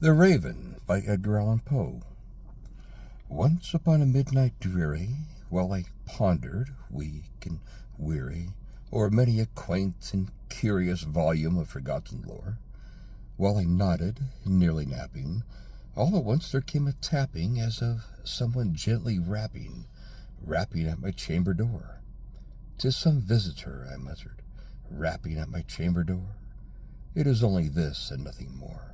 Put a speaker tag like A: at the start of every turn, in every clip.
A: The Raven by Edgar Poe. Once upon a midnight dreary, while I pondered, weak and weary, o'er many a quaint and curious volume of forgotten lore, while I nodded, nearly napping, all at once there came a tapping as of someone gently rapping at my chamber door. "'Tis some visitor," I muttered, "rapping at my chamber door. It is only this and nothing more."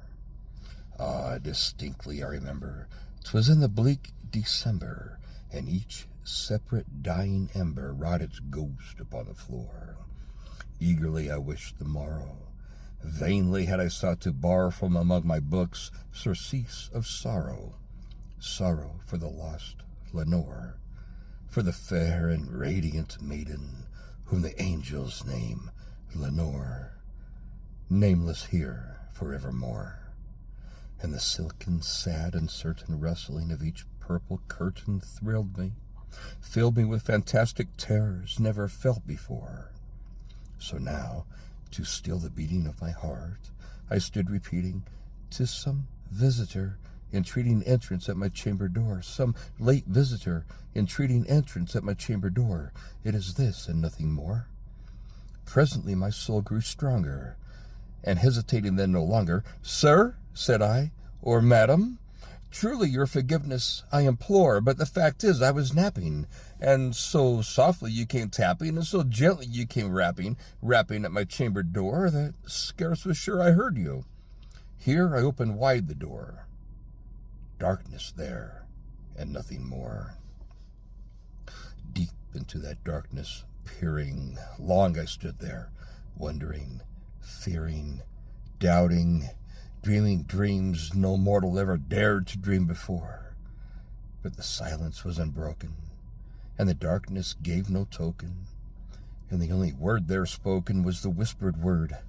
A: Ah, distinctly I remember 'twas in the bleak December, and each separate dying ember wrought its ghost upon the floor. Eagerly I wished the morrow. Vainly had I sought to bar from among my books surcease of sorrow. Sorrow for the lost Lenore, for the fair and radiant maiden whom the angels name Lenore, nameless here forevermore. And the silken, sad, uncertain rustling of each purple curtain thrilled me, filled me with fantastic terrors never felt before. So now, to still the beating of my heart, I stood repeating, "'Tis some visitor entreating entrance at my chamber door, some late visitor entreating entrance at my chamber door. It is this and nothing more." Presently my soul grew stronger, and hesitating then no longer, "Sir," said I, "or madam, truly your forgiveness I implore, but the fact is I was napping, and so softly you came tapping, and so gently you came rapping at my chamber door, that scarce was sure I heard you." Here I opened wide the door. Darkness there, and nothing more. Deep into that darkness peering, long I stood there, wondering, fearing, doubting, dreaming dreams no mortal ever dared to dream before. But the silence was unbroken, and the darkness gave no token, and the only word there spoken was the whispered word,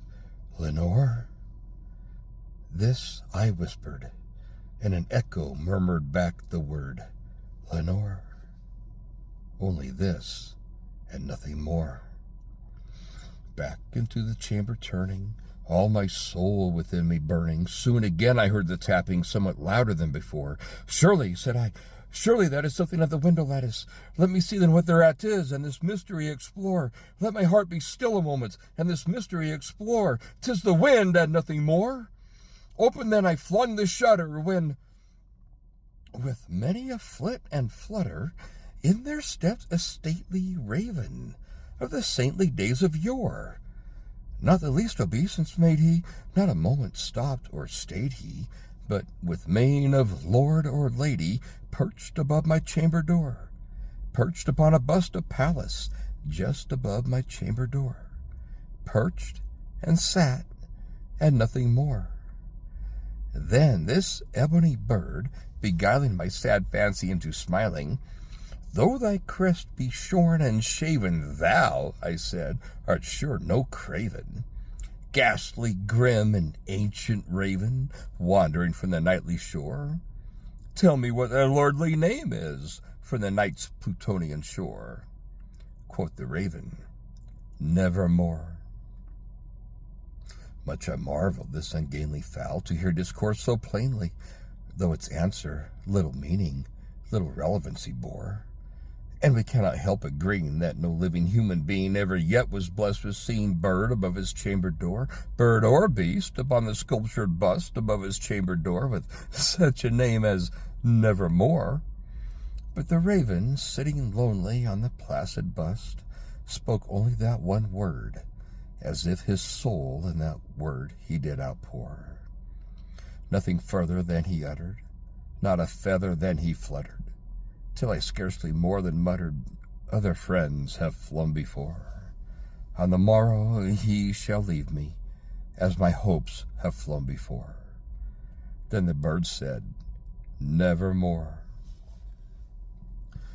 A: "Lenore?" This I whispered, and an echo murmured back the word, "Lenore." Only this, and nothing more. Back into the chamber turning, all my soul within me burning, soon again I heard the tapping somewhat louder than before. "Surely," said I, "surely that is something at the window lattice. Let me see then what thereat is, and this mystery explore. Let my heart be still a moment, and this mystery explore. 'Tis the wind, and nothing more." Open then I flung the shutter, when, with many a flit and flutter, in there stepped a stately raven of the saintly days of yore. Not the least obeisance made he, not a moment stopped or stayed he, but with mien of lord or lady perched above my chamber door, perched upon a bust of Pallas just above my chamber door, perched and sat, and nothing more. Then this ebony bird, beguiling my sad fancy into smiling, "Though thy crest be shorn and shaven, thou," I said, "art sure no craven, ghastly, grim, and ancient raven, wandering from the nightly shore. Tell me what thy lordly name is from the night's Plutonian shore." Quoth the raven, "Nevermore." Much I marveled this ungainly fowl to hear discourse so plainly, though its answer little meaning, little relevancy bore. And we cannot help agreeing that no living human being ever yet was blessed with seeing bird above his chamber door, bird or beast upon the sculptured bust above his chamber door, with such a name as Nevermore. But the raven, sitting lonely on the placid bust, spoke only that one word, as if his soul in that word he did outpour. Nothing further than he uttered, not a feather than he fluttered, till I scarcely more than muttered, "Other friends have flown before. On the morrow he shall leave me, as my hopes have flown before." Then the bird said, "Nevermore."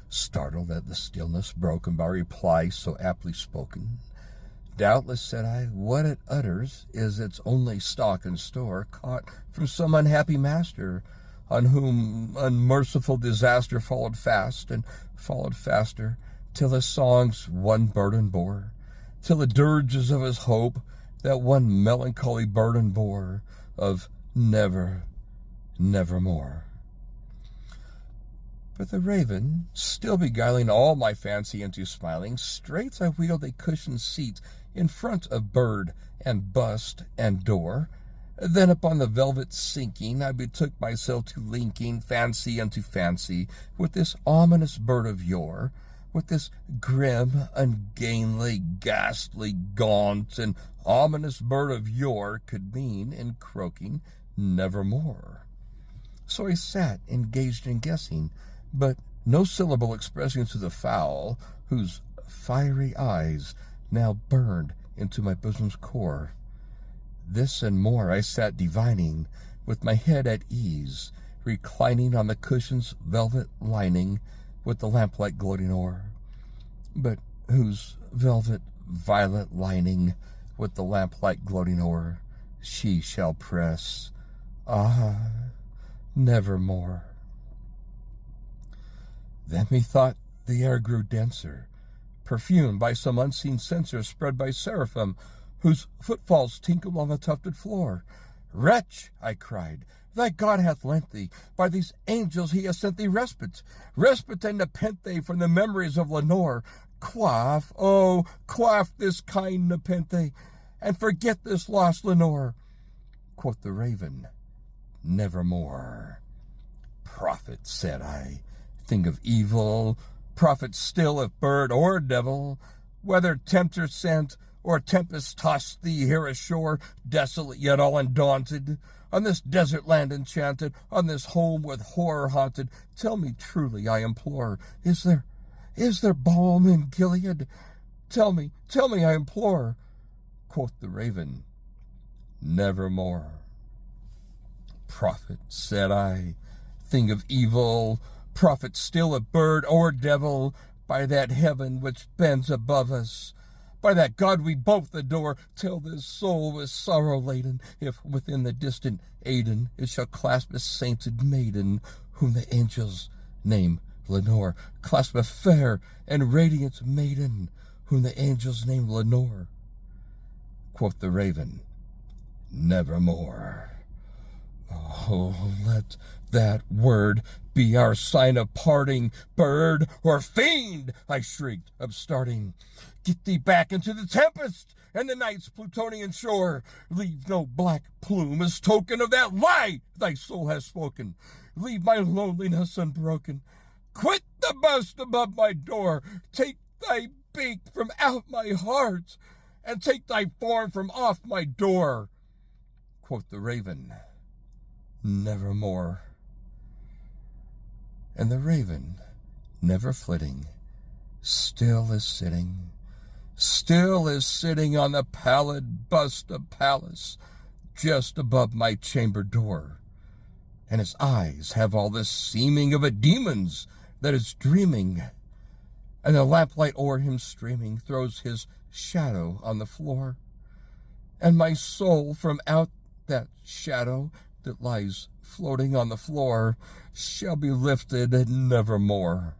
A: Startled at the stillness broken by reply so aptly spoken, "Doubtless," said I, "what it utters is its only stock and store, caught from some unhappy master, on whom unmerciful disaster followed fast and followed faster, till his songs one burden bore, till the dirges of his hope that one melancholy burden bore, of never, nevermore. But the raven, still beguiling all my fancy into smiling, straight I wheeled a cushioned seat in front of bird and bust and door. Then upon the velvet sinking, I betook myself to linking fancy unto fancy with this ominous bird of yore, with this grim, ungainly, ghastly, gaunt, and ominous bird of yore could mean, in croaking, nevermore. So I sat, engaged in guessing, but no syllable expressing to the fowl, whose fiery eyes now burned into my bosom's core. This and more I sat divining, with my head at ease, reclining on the cushion's velvet lining, with the lamplight gloating o'er, but whose velvet violet lining, with the lamplight gloating o'er, she shall press, nevermore. Then methought the air grew denser, perfumed by some unseen censer spread by seraphim, whose footfalls tinkled on the tufted floor. Wretch, I cried, thy God hath lent thee, by these angels he has sent thee respite and nepenthe from the memories of Lenore. Quaff, oh, quaff this kind nepenthe, and forget this lost Lenore. Quoth the raven, nevermore. Prophet, said I, thing of evil, prophet still if bird or devil, whether tempter sent or tempest tossed thee here ashore, desolate yet all undaunted, on this desert land enchanted, on this home with horror haunted, tell me truly, I implore, is there balm in Gilead? Tell me, I implore. Quoth the raven, nevermore. Prophet, said I, thing of evil, prophet still of bird or devil, by that heaven which bends above us, by that God we both adore, tell this soul with sorrow laden, if within the distant Aidenn it shall clasp a sainted maiden, whom the angels name Lenore, clasp a fair and radiant maiden, whom the angels name Lenore. Quoth the raven, nevermore. Oh, let that word be our sign of parting, bird or fiend, I shrieked, upstarting. Get thee back into the tempest and the night's Plutonian shore. Leave no black plume as token of that lie thy soul has spoken. Leave my loneliness unbroken. Quit the bust above my door. Take thy beak from out my heart, and take thy form from off my door. Quoth the raven, nevermore. And the raven, never flitting, still is sitting on the pallid bust of Pallas, just above my chamber door. And his eyes have all the seeming of a demon's that is dreaming, and the lamplight o'er him streaming throws his shadow on the floor. And my soul from out that shadow that lies floating on the floor shall be lifted nevermore.